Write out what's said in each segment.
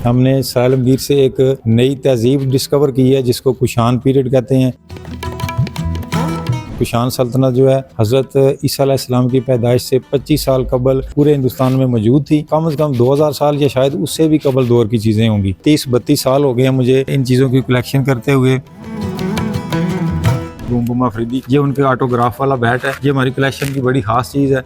हमने आलमगीर से एक नई तहजीब डिस्कवर की है जिसको कुशान पीरियड कहते हैं। कुशान सल्तनत जो है हज़रत ईसा अलैहिस्सलाम की पैदाइश से 25 साल कबल पूरे हिंदुस्तान में मौजूद थी। कम से कम 2000 साल या शायद उससे भी कबल दौर की चीज़ें होंगी। 30-32 साल हो गए हैं मुझे इन चीज़ों की कलेक्शन करते हुए। बुम अफरीदी, ये उनके ऑटोग्राफ वाला बैट है, ये हमारी कलेक्शन की बड़ी ख़ास चीज़ है।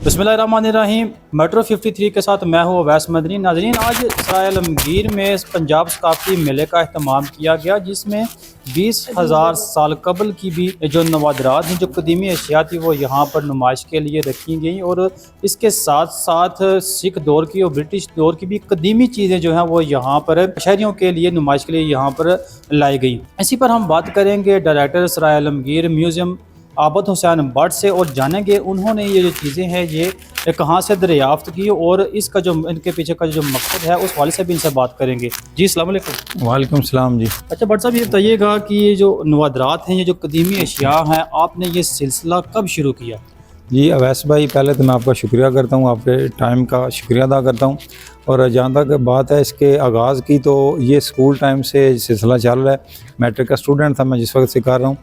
बिस्मिल्लाहिर्रहमानिर्रहीम। मेट्रो 53 के साथ मैं हूँ अवैस मदनी। नाज़रीन, आज सराय आलमगीर में पंजाब सकाफ़ती मेले का अहतमाम किया गया जिसमें 20,000 साल कबल की भी जो नवादरात हैं, जो कदीमी अशिया थी, वो यहाँ पर नुमाइश के लिए रखी गई और इसके साथ साथ सिख दौर की और ब्रिटिश दौर की भी कदीमी चीज़ें जो हैं वो यहाँ पर शहरियों के लिए नुमाइश के लिए यहाँ पर लाई गई। इसी पर हम बात करेंगे डायरेक्टर सराय आलमगीर म्यूज़ियम आबद हुसैन भट्ट से और जानेंगे उन्होंने ये जो चीज़ें हैं ये कहाँ से दरियाफ्त की और इसका जो इनके पीछे का जो मकसद है उस वाले से भी इनसे बात करेंगे। जी अस्सलाम वालेकुम। वालेकुम सलाम जी। अच्छा भट्ट साहब, ये बताइएगा कि ये जो नवादरात हैं, ये जो कदीमी अशिया हैं, आपने ये सिलसिला कब शुरू किया? जी अवैस भाई, पहले तो मैं आपका शुक्रिया करता हूँ, आपके टाइम का शुक्रिया अदा करता हूँ। और जहाँ तक बात है इसके आगाज़ की, तो ये स्कूल टाइम से सिलसिला चल रहा है। मैट्रिक का स्टूडेंट था मैं जिस वक्त से कर रहा हूँ।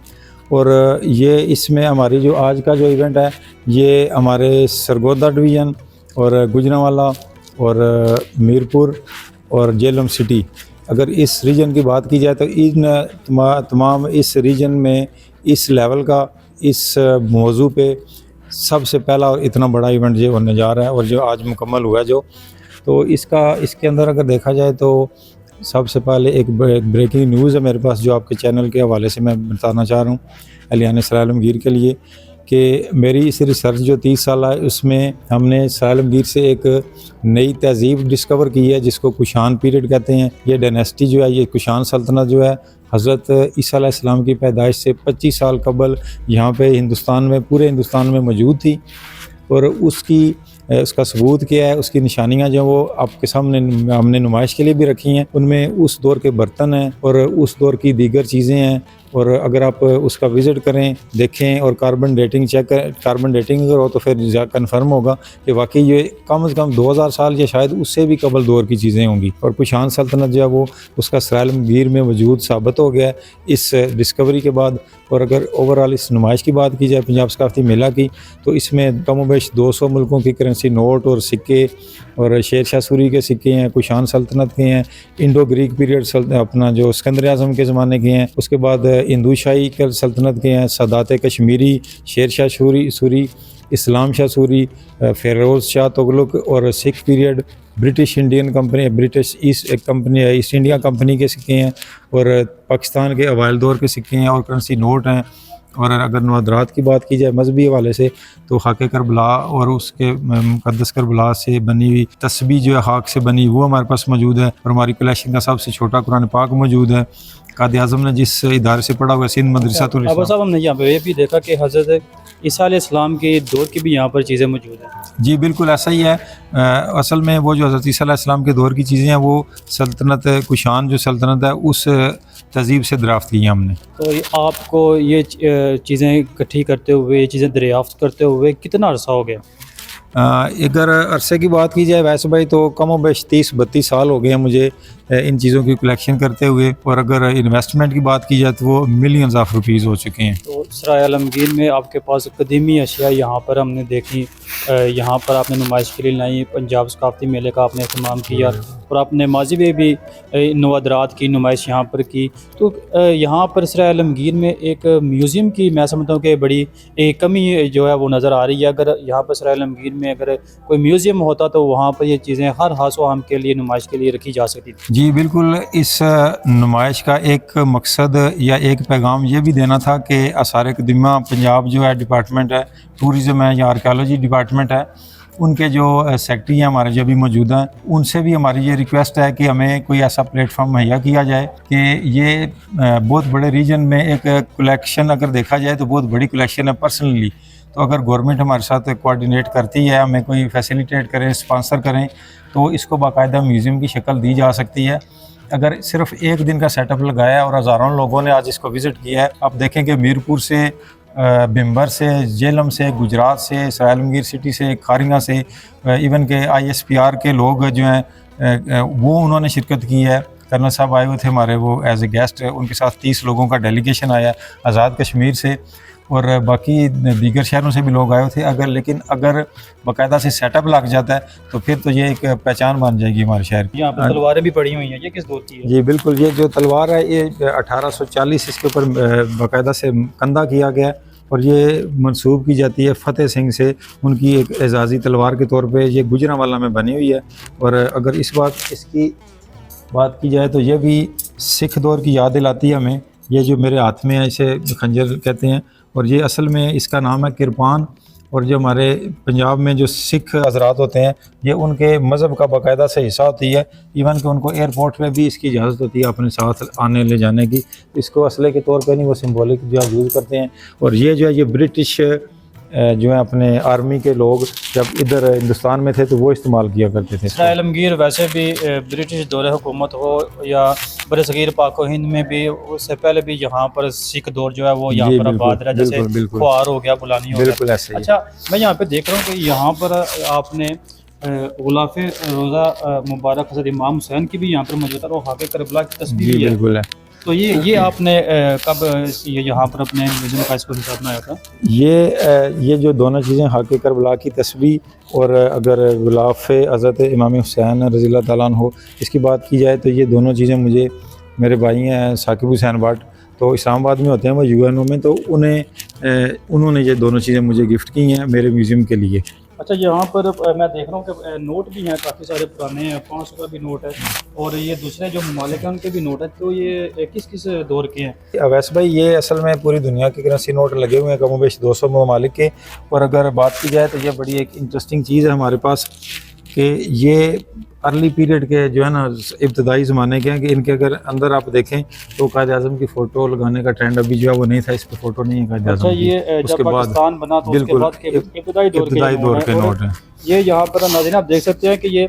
और ये इसमें हमारी जो आज का जो इवेंट है ये हमारे सरगोदा डिवीज़न और गुजरांवाला और मीरपुर और जेलम सिटी, अगर इस रीजन की बात की जाए तो इन तमाम इस रीजन में इस लेवल का इस मौजू पे सबसे पहला और इतना बड़ा इवेंट जो होने जा रहा है और जो आज मुकम्मल हुआ जो, तो इसके अंदर अगर देखा जाए तो सबसे पहले एक ब्रेकिंग न्यूज़ है मेरे पास जो आपके चैनल के हवाले से मैं बताना चाह रहा हूँ अहलियान सराय आलमगीर के लिए, कि मेरी इस रिसर्च जो 30 साल है उसमें हमने सराय आलमगीर से एक नई तहजीब डिस्कवर की है जिसको कुशान पीरियड कहते हैं। ये डायनेस्टी जो है, ये कुशान सल्तनत जो है हज़रत ईसा अलैहिस्सलाम की पैदाइश से 25 साल कबल यहाँ पे हिंदुस्तान में पूरे हिंदुस्तान में मौजूद थी। और उसका सबूत क्या है, उसकी निशानियाँ जो वो आपके सामने हमने नुमाइश के लिए भी रखी हैं। उनमें उस दौर के बर्तन हैं और उस दौर की दीगर चीज़ें हैं। और अगर आप उसका विज़िट करें, देखें और कार्बन डेटिंग चेक करें, कार्बन डेटिंग अगर हो तो फिर कंफर्म होगा कि वाकई ये कम से कम 2000 साल या शायद उससे भी कबल दौर की चीज़ें होंगी। और कुशान सल्तनत जो है वो उसका सराय आलमगीर में वजूद साबित हो गया है इस डिस्कवरी के बाद। और अगर ओवरऑल इस नुमाइश की बात की जाए पंजाब सकाफ़ती मेला की, तो इसमें कमोबेश 200 मुल्कों की करेंसी नोट और सिक्के और शेर शाह सूरी के सिक्के हैं, कुशान सल्तनत के हैं, इंडो ग्रीक पीरियड अपना जो सिकंदर आज़म के ज़माने के हैं, उसके बाद हिंदू शाही के सल्तनत के हैं, सदात कश्मीरी, शेर शाह सूरी, इस्लाम शाह सूरी, फ़िरोज़ शाह तुगलक और Sikh period, British Indian company, British east company है, ईस्ट इंडिया कंपनी के सिक्के हैं और पाकिस्तान के अवाइल दौर के सिक्के हैं और करेंसी नोट हैं। और अगर नवादरात की बात की जाए मजहबी हवाले से, तो खाके करबला और उसके मुक़द्दस करबला से बनी हुई तस्बीह जो है खाक से बनी, वो हमारे पास मौजूद है। और हमारी कलेक्शन का सबसे छोटा कुरान पाक मौजूद है। कायद आज़म ने जिस इदारे से पढ़ा हुआ सिंध मदरसातुल इस्लाम। साहब, हमने यहाँ पे ये भी देखा कि हज़रत ईसा अलैहिस्सलाम के दौर की भी यहाँ पर चीज़ें मौजूद हैं। जी बिल्कुल ऐसा ही है। असल में वो जो हज़रत ईसा अलैहिस्सलाम के दौर की चीज़ें हैं वो सल्तनत कुशान जो सल्तनत है उस तहजीब से दरियाफ्त की हैं हमने। तो आपको ये चीज़ें इकट्ठी करते हुए, ये चीज़ें दरियाफ्त करते हुए कितना अरसा हो गया? अगर अरसे की बात की जाए वैसे भाई, तो कमोबेश 30-32 साल हो गए हैं मुझे इन चीज़ों की कलेक्शन करते हुए। और अगर इन्वेस्टमेंट की बात की जाए तो वो मिलियंस ऑफ रुपीज़ हो चुके हैं। तो सराय आलमगीर में आपके पास कदीमी अशिया यहाँ पर हमने देखी, यहाँ पर आपने नुमाइश के लिए लाई, पंजाब सकाफ़ती मेले का आपने अहतमाम किया और आपने माजी में भी नवादरात की नुमाइश यहाँ पर की। तो यहाँ पर सराय आलमगीर में एक म्यूज़ियम की मैं समझता हूँ कि बड़ी एक कमी जो है वो नज़र आ रही है। अगर यहाँ पर सराय आलमगीर में अगर कोई म्यूज़ियम होता तो वहाँ पर ये चीज़ें हर हासो आम के लिए नुमाइश के लिए रखी जा सकती थी। जी बिल्कुल, इस नुमाइश का एक मकसद या एक पैगाम ये भी देना था कि आसार कदीमा पंजाब जो है डिपार्टमेंट है, टूरिज़म है या आर्कियोलॉजी डिपार्टमेंट है, उनके जो सेक्रेटरी हैं हमारे जो भी मौजूद हैं, उनसे भी हमारी ये रिक्वेस्ट है कि हमें कोई ऐसा प्लेटफॉर्म मुहैया किया जाए कि ये बहुत बड़े रीजन में एक कलेक्शन अगर देखा जाए तो बहुत बड़ी कलेक्शन है पर्सनली। तो अगर गवर्नमेंट हमारे साथ कोऑर्डिनेट करती है, हमें कोई फैसिलिटेट करें, स्पॉन्सर करें, तो इसको बाकायदा म्यूज़ियम की शक्ल दी जा सकती है। अगर सिर्फ एक दिन का सेटअप लगाया और हज़ारों लोगों ने आज इसको विज़िट किया है, आप देखें कि मीरपुर से बिम्बर से, जेलम से, गुजरात से, सरायलमगीर सिटी से, खारिंगा से, इवन के ISPR के लोग जो हैं वो उन्होंने शिरकत की है। कर्नल साहब आए हुए थे हमारे, वो एज ए गेस्ट, उनके साथ 30 लोगों का डेलीगेशन आया आज़ाद कश्मीर से, और बाकी दीगर शहरों से भी लोग आए थे। लेकिन अगर बाकायदा से सेटअप लग जाता है तो फिर तो ये एक पहचान बन जाएगी हमारे शहर की। यहाँ पर तलवारें भी पड़ी हुई हैं, ये किस दौर की है? जी बिल्कुल, ये जो तलवार है ये 1840 इसके ऊपर बाकायदा से कंधा किया गया है, और ये मंसूब की जाती है फ़तेह सिंह से, उनकी एक एजाज़ी तलवार के तौर पे ये गुजरांवाला में बनी हुई है। और अगर इसकी बात की जाए तो ये भी सिख दौर की याद दिलाती है हमें। ये जो मेरे हाथ में है इसे खंजर कहते हैं, और ये असल में इसका नाम है किरपान। और जो हमारे पंजाब में जो सिख हजरात होते हैं ये उनके मज़हब का बाकायदा से हिस्सा होती है। इवन कि उनको एयरपोर्ट पे भी इसकी इजाज़त होती है अपने साथ आने ले जाने की। इसको असले के तौर पे नहीं, वो सिंबॉलिक जो है यूज़ करते हैं। और ये जो है ये ब्रिटिश जो है अपने आर्मी के लोग जब इधर हिंदुस्तान में थे तो वो इस्तेमाल किया करते थे। सरायलमगीर वैसे भी ब्रिटिश दौरे हुकूमत हो या बरसगीर पाक हिंद में भी, उससे पहले भी यहाँ पर सिख दौर जो है वो यहाँ पर आबाद रहा, जैसे ख्वार हो गया, बुलानी हो गया। बिल्कुल ऐसे ही। अच्छा, मैं यहाँ पे देख रहा हूँ कि यहाँ पर आपने गुलाफ़े रोज़ा मुबारक हज़रत इमाम हुसैन की भी यहाँ पर मौजूद है, और हाके करबला की तस्वीर भी है। बिल्कुल है। तो ये आपने कब ये यहाँ पर अपने म्यूजियम का इसको हिसाब बनाया था? ये जो दोनों चीज़ें हाके करबला की तस्वीर और अगर गुलाफ़े हज़रत इमाम हुसैन रज़ियल्लाहु ताला अन्हु इसकी बात की जाए तो ये दोनों चीज़ें मुझे मेरे भाई हैं साकिब हुसैन भट्ट, तो इस्लामाबाद में होते हैं वो UNO में, तो उन्होंने ये दोनों चीज़ें मुझे गिफ्ट की हैं मेरे म्यूज़ियम के लिए। अच्छा, यहाँ पर मैं देख रहा हूँ कि नोट भी हैं, काफ़ी सारे पुराने हैं, 500 का भी नोट है, और ये दूसरे जो ममालिक हैं उनके भी नोट हैं। तो ये किस किस दौर के हैं? अवैस भाई ये असल में पूरी दुनिया के करेंसी नोट लगे हुए हैं कमोबेश 200 ममालिक के। और अगर बात की जाए तो ये बड़ी एक इंटरेस्टिंग चीज़ है हमारे पास कि ये अर्ली पीरियड के जो है ना इब्तदाई ज़माने के हैं, कि इनके अगर अंदर आप देखें तो कायद आज़म की फ़ोटो लगाने का ट्रेंड अभी जो है वो नहीं था, इस पर फ़ोटो नहीं है कायद आज़म की। अच्छा, ये जब पाकिस्तान बना तो उसके बाद के इब्तदाई दौर के नोट हैं। ये यहाँ पर नाज़रीन आप देख सकते हैं कि ये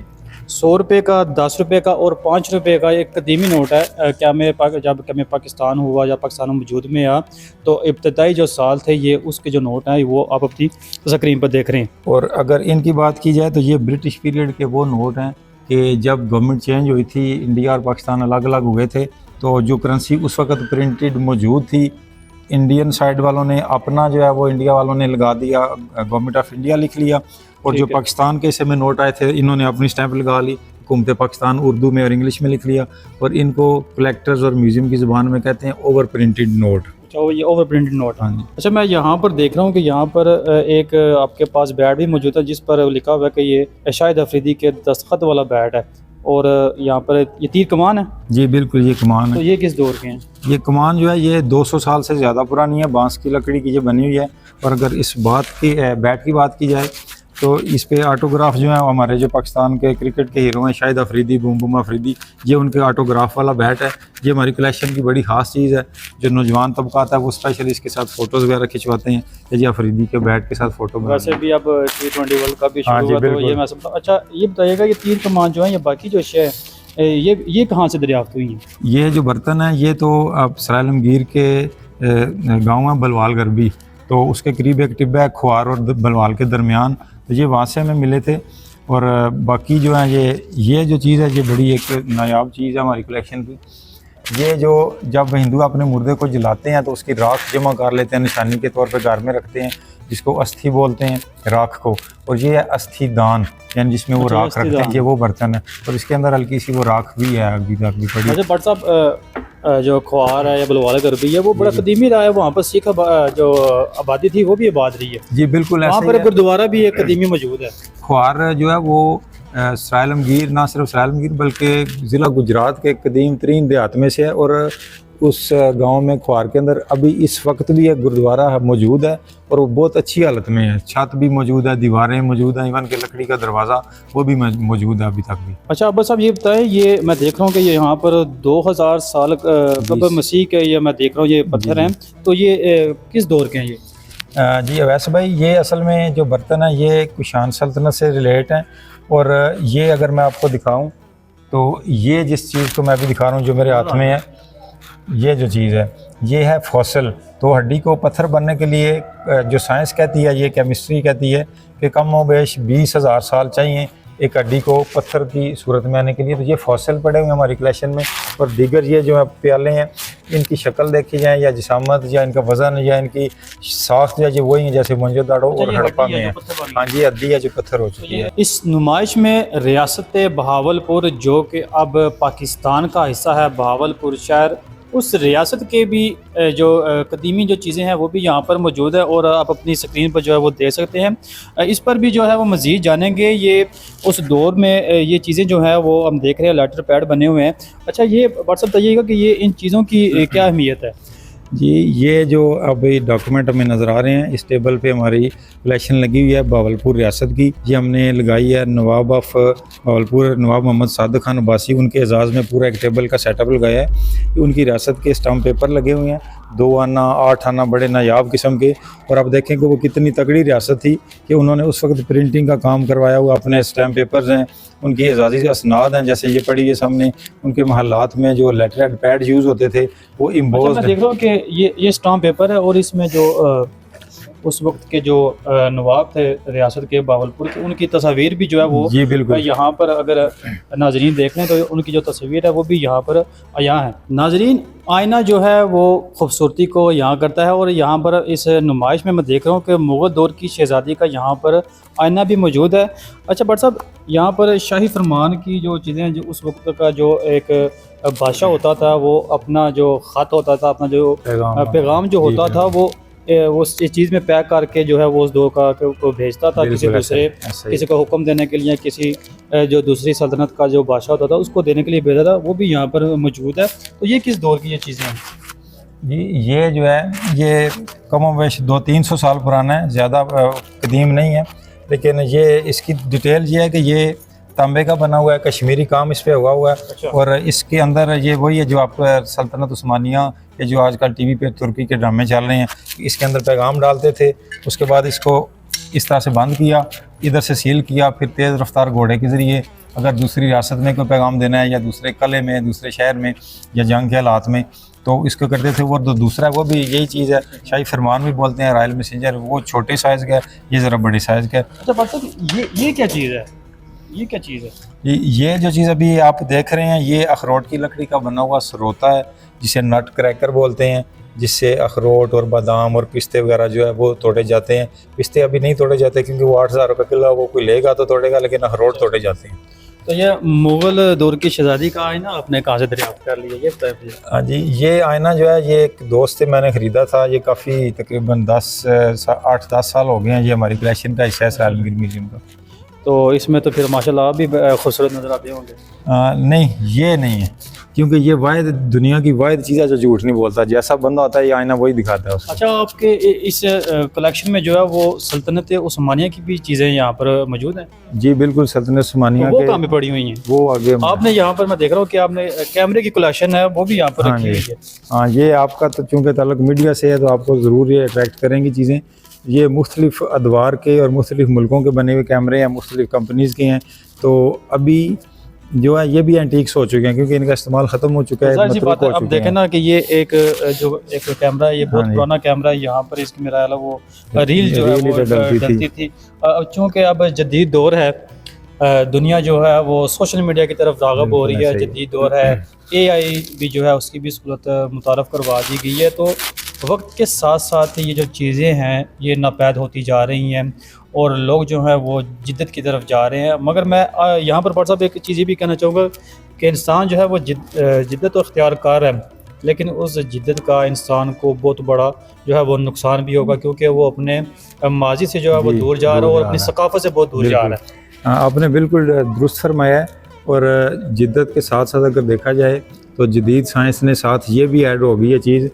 100 रुपये का, 10 रुपये का और 5 रुपये का एक कदीमी नोट है। जब मैं पाकिस्तान हुआ या पाकिस्तान वजूद में आया तो इब्तदाई जो साल थे ये उसके जो नोट हैं वो आप अपनी स्क्रीन पर देख रहे हैं। और अगर इनकी बात की जाए तो ये ब्रिटिश पीरियड के वो नोट हैं कि जब गवर्नमेंट चेंज हुई थी, इंडिया और पाकिस्तान अलग अलग हुए थे, तो जो करेंसी उस वक्त प्रिंटेड मौजूद थी, इंडियन साइड वालों ने अपना जो है वो इंडिया वालों ने लगा दिया, गवर्नमेंट ऑफ इंडिया लिख लिया, और जो पाकिस्तान के हिस्से में नोट आए थे इन्होंने अपनी स्टैंप लगा ली, हुकूमत पाकिस्तान उर्दू में और इंग्लिश में लिख लिया, और इनको कलेक्टर्स और म्यूज़ियम की ज़ुबान में कहते हैं ओवर प्रिंटेड नोट। अच्छा, ये ओवर प्रिंटेड नोट। हाँ जी। अच्छा, मैं यहाँ पर देख रहा हूँ कि यहाँ पर एक आपके पास बैट भी मौजूद है जिस पर लिखा हुआ है कि ये शाहिद अफरीदी के दस्तखत वाला बैट है, और यहाँ पर ये तीर कमान है। जी बिल्कुल, ये कमान है। तो ये किस दौर के हैं? ये कमान जो है ये 200 साल से ज़्यादा पुरानी है, बांस की लकड़ी की ये बनी हुई है। और अगर इस बैट की बात की जाए तो इस पे ऑटोग्राफ जो है हमारे जो पाकिस्तान के क्रिकेट के हीरो हैं शाहिद अफरीदी, बूम बूम अफरीदी, ये उनके ऑटोग्राफ वाला बैट है। ये हमारी कलेक्शन की बड़ी ख़ास चीज़ है। जो नौजवान तबका आता है वो स्पेशली इसके साथ फ़ोटोज़ वगैरह खिंचवाते हैं कि जी अफरीदी के बैट के साथ फ़ोटो। वैसे भी अब T20 वर्ल्ड कप भी हाँ शुरू जी, हुआ, तो बिल्कुल। ये मैं समझता हूँ। अच्छा, ये बताइएगा ये तीर कमान जो है, ये बाकी जो अशिया है ये कहाँ से दरियाफ्त हुई है? ये जो बर्तन है ये तो अब सरायलमगीर के गाँव है बलवाल गरबी, तो उसके करीब एक टिब्बा है ख्वार और बलवाल के दरमियान, तो ये वहाँ से हमें मिले थे। और बाकी जो है ये जो चीज़ है ये बड़ी एक नायाब चीज़ है हमारी कलेक्शन की। ये जो जब हिंदू अपने मुर्दे को जलाते हैं तो उसकी राख जमा कर लेते हैं, निशानी के तौर पर घर में रखते हैं, जिसको अस्थि बोलते हैं राख को। और ये है अस्थि दान, यानी जिसमें वो राख रखते हैं, ये वो बर्तन है। और इसके अंदर हल्की सी वो राख भी है अभी तक भी पड़ी। अच्छा भट्ट साहब, जो ख्वार है या बलवाल गरबी है वो बड़ा कदीमी रहा है, वहाँ पर सिख जो आबादी थी वो भी आबाद रही है। जी बिल्कुल, वहाँ पर गुरुद्वारा भी एक कदीमी मौजूद है। ख्वार जो है वो सरायलमगीर, ना सिर्फ सरायलमगीर बल्कि ज़िला गुजरात के कदीम तरीन देहात में से है। और उस गांव में ख्वार के अंदर अभी इस वक्त भी एक गुरुद्वारा मौजूद है, और वो बहुत अच्छी हालत में है। छत भी मौजूद है, दीवारें मौजूद हैं, इवन के लकड़ी का दरवाज़ा वो भी मौजूद है अभी तक भी। अच्छा अब साहब ये बताएं, ये मैं देख रहा हूँ कि ये यहाँ पर 2000 साल कब मसीह के ये मैं देख रहा हूँ ये पत्थर हैं, तो ये किस दौर के हैं ये? जी अवैस भाई, ये असल में जो बर्तन है ये कुशान सल्तनत से रिलेट हैं। और ये अगर मैं आपको दिखाऊं तो ये जिस चीज़ को मैं अभी दिखा रहा हूँ जो मेरे हाथ में है, ये जो चीज़ है ये है फॉसिल। तो हड्डी को पत्थर बनने के लिए जो साइंस कहती है, ये केमिस्ट्री कहती है कि कम व बेश 20,000 साल चाहिए एक हड्डी को पत्थर की सूरत में आने के लिए। तो ये फॉसिल पड़े हुए हैं हमारी कलेक्शन में। और दीगर ये जो प्याले हैं, इनकी शक्ल देखी जाए या जिसामत या इनका वज़न या इनकी साख्त, या ये वही है जैसे मोहनजोदड़ो और हड़प्पा में है। हाँ जी, हड्डी है जो पत्थर हो चुकी है। इस नुमाइश में रियासत बहावलपुर, जो कि अब पाकिस्तान का हिस्सा है, बहावलपुर शहर, उस रियासत के भी जो कदीमी जो चीज़ें हैं वो भी यहाँ पर मौजूद है और आप अपनी स्क्रीन पर जो है वो देख सकते हैं। इस पर भी जो है वो मज़ीद जानेंगे। ये उस दौर में ये चीज़ें जो है वो हम देख रहे हैं, लेटर पैड बने हुए हैं। अच्छा, ये व्हाट्सअप बताइएगा कि ये इन चीज़ों की क्या अहमियत है? जी, ये जो अब डॉक्यूमेंट हमें नज़र आ रहे हैं, इस टेबल पे हमारी कलेक्शन लगी हुई है बहावलपुर रियासत की। ये हमने लगाई है नवाब ऑफ बहावलपुर, नवाब मोहम्मद सादिक खान अब्बासी, उनके एजाज़ में पूरा एक टेबल का सेटअप लगाया है। उनकी रियासत के स्टाम्प पेपर लगे हुए हैं, 2 आना 8 आना बड़े नायाब किस्म के। और आप देखें कि वो कितनी तगड़ी रियासत थी कि उन्होंने उस वक्त प्रिंटिंग का काम करवाया हुआ। अपने स्टैम्प पेपर्स हैं, उनकी एजाज़ी असनाद हैं, जैसे ये पड़ी है सामने। उनके महल्लात में जो लेटर पैड यूज़ होते थे वो इम्बोज। मैं देख रहा हूँ कि ये स्टाम्प पेपर है और इसमें जो उस वक्त के जो नवाब थे रियासत के बहावलपुर के, उनकी तस्वीर भी जो है वो जी बिल्कुल यहाँ पर अगर नाजरीन देख लें तो उनकी जो तस्वीर है वो भी यहाँ पर यहाँ है। नाजरीन, आईना जो है वो खूबसूरती को यहाँ करता है और यहाँ पर इस नुमाइश में मैं देख रहा हूँ कि मुग़ल दौर की शहज़ादी का यहाँ पर आईना भी मौजूद है। अच्छा भट्ट साहब, यहाँ पर शाही फरमान की जो चीज़ें, जो उस वक्त का जो एक बादशाह होता था, वो अपना जो ख़त होता था, अपना जो पैगाम जो होता था, वो इस चीज़ में पैक करके जो है वो उस दौर का को भेजता था किसी दूसरे, किसी को हुक्म देने के लिए, किसी जो दूसरी सल्तनत का जो बादशाह होता था उसको देने के लिए भेजा था, वो भी यहाँ पर मौजूद है। तो ये किस दौर की ये चीज़ें हैं? जी, ये जो है ये कम-ओ-बेश 200-300 साल पुराना है, ज़्यादा कदीम नहीं है। लेकिन ये इसकी डिटेल ये है कि ये तांबे का बना हुआ है, कश्मीरी काम इस पे हुआ है। अच्छा। और इसके अंदर ये वही है जो आप सल्तनत उस्मानिया के जो आजकल टीवी पे तुर्की के ड्रामे चल रहे हैं, इसके अंदर पैगाम डालते थे। उसके बाद इसको इस तरह से बंद किया, इधर से सील किया, फिर तेज़ रफ्तार घोड़े के ज़रिए अगर दूसरी रियासत में कोई पैगाम देना है या दूसरे कले में, दूसरे शहर में या जंग के हालात में, तो इसको करते थे। वो दूसरा वो भी यही चीज़ है, शाही फरमान भी बोलते हैं, रॉयल मैसेंजर, वो छोटे साइज़ का है, ये ज़रा बड़े साइज़ का है। अच्छा भट्ट साहब, ये क्या चीज़ है? ये क्या चीज़ है? ये जो चीज़ अभी आप देख रहे हैं, ये अखरोट की लकड़ी का बना हुआ सरोता है, जिसे नट क्रैकर बोलते हैं, जिससे अखरोट और बादाम और पिस्ते वगैरह जो है वो तोड़े जाते हैं। पिस्ते अभी नहीं तोड़े जाते क्योंकि वो 8,000 रुपये किलो, वो कोई लेगा तो तोड़ेगा, लेकिन अखरोट तोड़े जाते हैं। तो ये मुग़ल दौर की शहज़ादी का आईना आपने कहाँ से दरियाफ्त कर लिया? ये बताइए मुझे। हाँ जी, ये आईना जो है ये एक दोस्त से मैंने ख़रीदा था। ये काफ़ी तकरीबन 8-10 साल हो गए हैं। ये हमारी कलेक्शन का हिस्सा है सराय आलमगीर म्यूज़ियम का। तो इसमें तो फिर माशाल्लाह आप भी खूबसूरत नज़र आते होंगे। नहीं, ये नहीं है, क्योंकि ये वाहिद दुनिया की वाहिद चीज़ है जो झूठ नहीं बोलता। जैसा बंदा होता है ये आईना वही दिखाता है उसको। अच्छा, आपके इस कलेक्शन में जो है वो सल्तनत उस्मानिया की भी चीज़ें यहाँ पर मौजूद हैं? जी बिल्कुल, सल्तनत उस्मानिया तो वो के कहाँ पे पड़ी हुई हैं? वो आगे आपने यहाँ पर मैं देख रहा हूँ कि आपने कैमरे की कलेक्शन है वो भी यहाँ पर हाँ रखी हुई है। हाँ, ये आपका तो चूँकि ताल्लुक मीडिया से है तो आपको ज़रूर ये अट्रैक्ट करेंगी चीज़ें। ये मुख्तलिफ़ अदवार के और मुख्तलिफ़ मुल्कों के बने हुए कैमरे हैं, मुख्तलिफ़ कंपनीज़ के हैं। तो अभी जो है ये भी एंटीक्स हो चुके हैं क्योंकि इनका इस्तेमाल ख़त्म हो चुका है, ज़ाहिर सी मतरूक बात है। हो अब चुके देखें हैं। ना कि ये एक कैमरा है, ये बहुत हाँ जी। पुराना कैमरा है। यहाँ पर इसकी मेरा ख्याल है वो रील जो है रील वो ही डलती थी। डलती थी। अब चूँकि अब जदीद दौर है, दुनिया जो है वो सोशल मीडिया की तरफ राग़ब हो रही है, बिल्कुल ऐसे ही। जदीद दौर है, AI भी जो है उसकी भी सहूलत मुतारफ़ करवा दी गई है। तो वक्त के साथ साथ ये जो चीज़ें हैं ये नापैद होती जा रही हैं और लोग जो हैं वो जिद्दत की तरफ जा रहे हैं। मगर मैं यहाँ पर साहब एक चीज़ ये भी कहना चाहूँगा कि इंसान जो है वो जिद्दत और इख्तियार कर है, लेकिन उस जिद्दत का इंसान को बहुत बड़ा जो है वो नुकसान भी होगा, क्योंकि वो अपने माजी से जो है वो जी, दूर जा रहा है और अपनी सकाफ़त से बहुत दूर जा रहा है। हाँ, आपने बिल्कुल दुरुस्त फरमाया है। और जिद्दत के साथ साथ अगर देखा जाए तो जदीद साइंस ने साथ ये भी ऐड हो गई है चीज़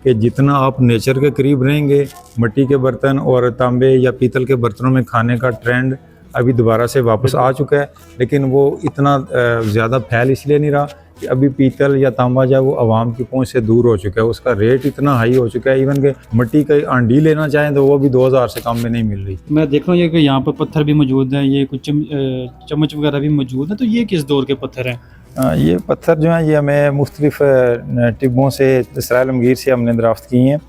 कि जितना आप नेचर के करीब रहेंगे, मिट्टी के बर्तन और तांबे या पीतल के बर्तनों में खाने का ट्रेंड अभी दोबारा से वापस आ चुका है। लेकिन वो इतना ज़्यादा फैल इसलिए नहीं रहा कि अभी पीतल या तांबा जो है वो आवाम की पहुंच से दूर हो चुका है, उसका रेट इतना हाई हो चुका है। इवन के मिट्टी का आंडी लेना चाहें तो वो भी 2000 से कम में नहीं मिल रही। मैं देख रहा हूँ ये कि यहाँ पर पत्थर भी मौजूद हैं, ये कुछ चम्मच वगैरह भी मौजूद हैं। तो ये किस दौर के पत्थर हैं? ये पत्थर जो हैं ये हमें मुख्तलिफ टिब्बों से इसराइल आलमगीर से हमने दराफ्त किए हैं।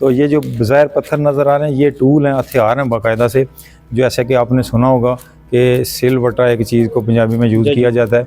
तो ये जो बज़ाहिर पत्थर नज़र आ रहे हैं ये टूल हैं, हथियार हैं बाकायदा से, जो ऐसा कि आपने सुना होगा कि सिल बटा एक चीज़ को पंजाबी में यूज़ किया जाता है।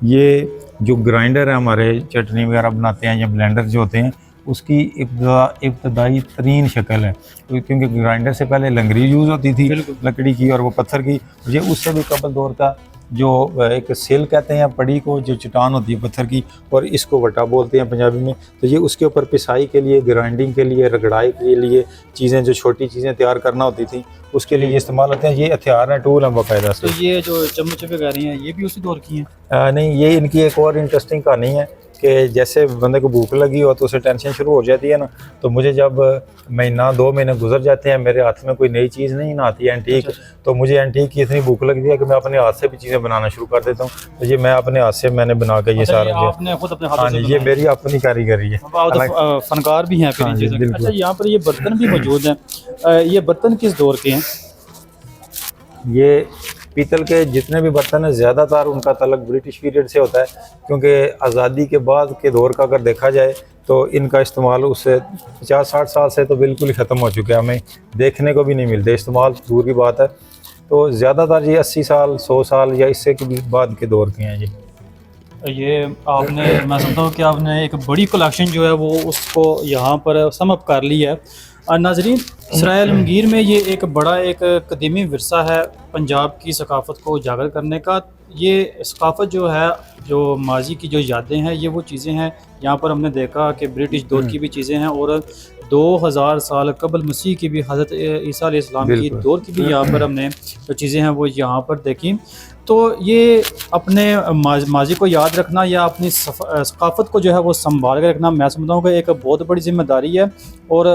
ये जो ग्राइंडर है हमारे चटनी वगैरह बनाते हैं या ब्लेंडर जो होते हैं उसकी इब्तदाई तरीन शक्ल है, तो क्योंकि ग्राइंडर से पहले लंगरी यूज़ होती थी लकड़ी की और वो पत्थर की। ये उससे भी कबल दौर का जो एक सिल कहते हैं पड़ी को, जो चट्टान होती है पत्थर की, और इसको वटा बोलते हैं पंजाबी में। तो ये उसके ऊपर पिसाई के लिए, ग्राइंडिंग के लिए, रगड़ाई के लिए, चीज़ें जो छोटी चीज़ें तैयार करना होती थी उसके लिए ये इस्तेमाल होते हैं। ये हथियार हैं, टूल हैं बाकायदा से। तो ये जो चम्मच वगैरह हैं ये भी उसी दौर की हैं? नहीं, ये इनकी एक और इंटरेस्टिंग कहानी है कि जैसे बंदे को भूख लगी हो तो उसे टेंशन शुरू हो जाती है ना, तो मुझे जब महीना 2 महीने गुजर जाते हैं मेरे हाथ में कोई नई चीज़ नहीं ना आती है एंटीक, तो मुझे एंटीक की इतनी भूख लगती है कि मैं अपने हाथ से भी चीज़ें बनाना शुरू कर देता हूँ। तो ये मैं अपने हाथ से मैंने बना के ये सारा आपने खुद अपने हाँ हाथों जी, से ये मेरी अपनी कारीगरी है। बनाया? फनकार भी हैं फिर हाँ इन जी, चीज़ों के। बिल्कुल। अच्छा, यहाँ पर ये बर्तन भी मौजूद हैं, ये बर्तन किस दौर के हैं? ये पीतल के जितने भी बर्तन हैं ज़्यादातर उनका तल्लुक ब्रिटिश पीरियड से होता है, क्योंकि आज़ादी के बाद के दौर का अगर देखा जाए तो इनका इस्तेमाल उससे 50-60 साल से तो बिल्कुल ही ख़त्म हो चुका है, हमें देखने को भी नहीं मिलते, इस्तेमाल दूर की बात है। तो ज़्यादातर ये 80 साल 100 साल या इससे भी बाद के दौर के हैं ये आपने मैं समझता हूँ कि आपने एक बड़ी कलेक्शन जो है वो उसको यहाँ पर समअप कर ली है। नाजरीन, इसराइल आलमगीर में ये एक बड़ा एक कदीमी विरसा है पंजाब की सकाफ़त को उजागर करने का। ये सकाफ़त जो है, जो माजी की जो यादें हैं, ये वो चीज़ें हैं। यहाँ पर हमने देखा कि ब्रिटिश दौर की भी चीज़ें हैं और 2000 साल कबल मसीह की भी, हज़रत ईसा अलैहिस्सलाम की दौर की भी यहाँ पर हमने जो चीज़ें हैं वो यहाँ पर देखी। तो ये अपने माजी को याद रखना या अपनी सकाफ़त को जो है वो संभाल के रखना, मैं समझता हूँ कि एक बहुत बड़ी जिम्मेदारी है। और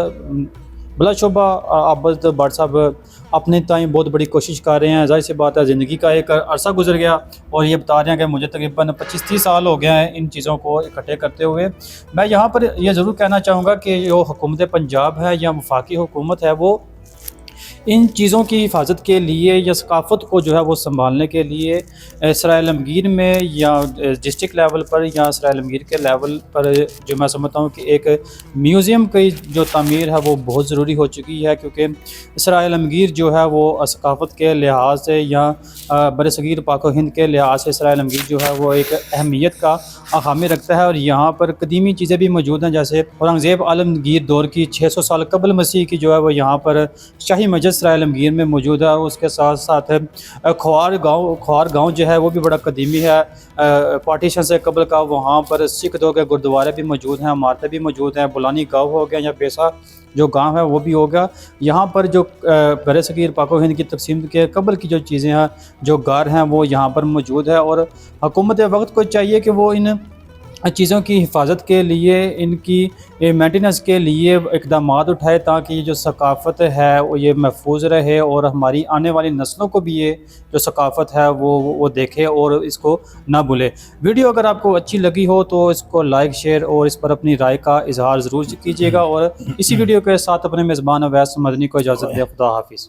बिलाशुबा आबद भट्ट साहब अपने ताईं बहुत बड़ी कोशिश कर रहे हैं। ज़ाहिर सी बात है ज़िंदगी का एक अरसा गुजर गया और ये बता रहे हैं कि मुझे तकरीबन 25-30 साल हो गए हैं इन चीज़ों को इकट्ठे करते हुए। मैं यहाँ पर यह ज़रूर कहना चाहूँगा कि जो हुकूमत पंजाब है या वफाकी हुकूमत है वो इन चीज़ों की हिफाजत के लिए या सकाफ़त को जो है वो संभालने के लिए इसराइल आलमगीर में या डिस्ट्रिक्ट लेवल पर या इसराइल आलमगीर के लेवल पर जो मैं समझता हूँ कि एक म्यूज़ियम की जो तामीर है वो बहुत ज़रूरी हो चुकी है, क्योंकि इसराइल आलमगीर जो है वो सकाफ़त के लिहाज से या बरसगीर पाक व हिंद के लिहाज से इसराइल आलमगीर जो है वो एक अहमियत का हामी रखता है। और यहाँ पर कदीमी चीज़ें भी मौजूद हैं, जैसे औरंगज़ेब आलमगीर दौर की 600 साल कबल मसीह की जो है वो यहाँ पर शाही मस्जिद इसराइल आलमगीर में मौजूद है। उसके साथ साथ ख्वार गांव जो है वो भी बड़ा कदीमी है, पार्टीशन से कबल का। वहाँ पर सिख दौर के गुरुद्वारे भी मौजूद हैं, इमारतें भी मौजूद हैं। बुलानी गाँव हो गया या बेसा जो गांव है वो भी होगा। यहाँ पर जो बरसगीर पाक व हिंद की तकसीम के कबल की जो चीज़ें हैं, जो गार हैं, वो यहाँ पर मौजूद है। और हुकूमत वक्त को चाहिए कि वो इन चीज़ों की हिफाजत के लिए, इनकी मेंटेनेंस के लिए इक़दाम उठाए, ताकि ये जो सकाफ़त है वो ये महफूज रहे और हमारी आने वाली नस्लों को भी ये जो सकाफ़त है वो देखे और इसको ना भूले। वीडियो अगर आपको अच्छी लगी हो तो इसको लाइक, शेयर और इस पर अपनी राय का इजहार ज़रूर कीजिएगा। और इसी वीडियो के साथ अपने मेज़बान अवैस मदनी को इजाज़त दें। खुदा हाफिज़।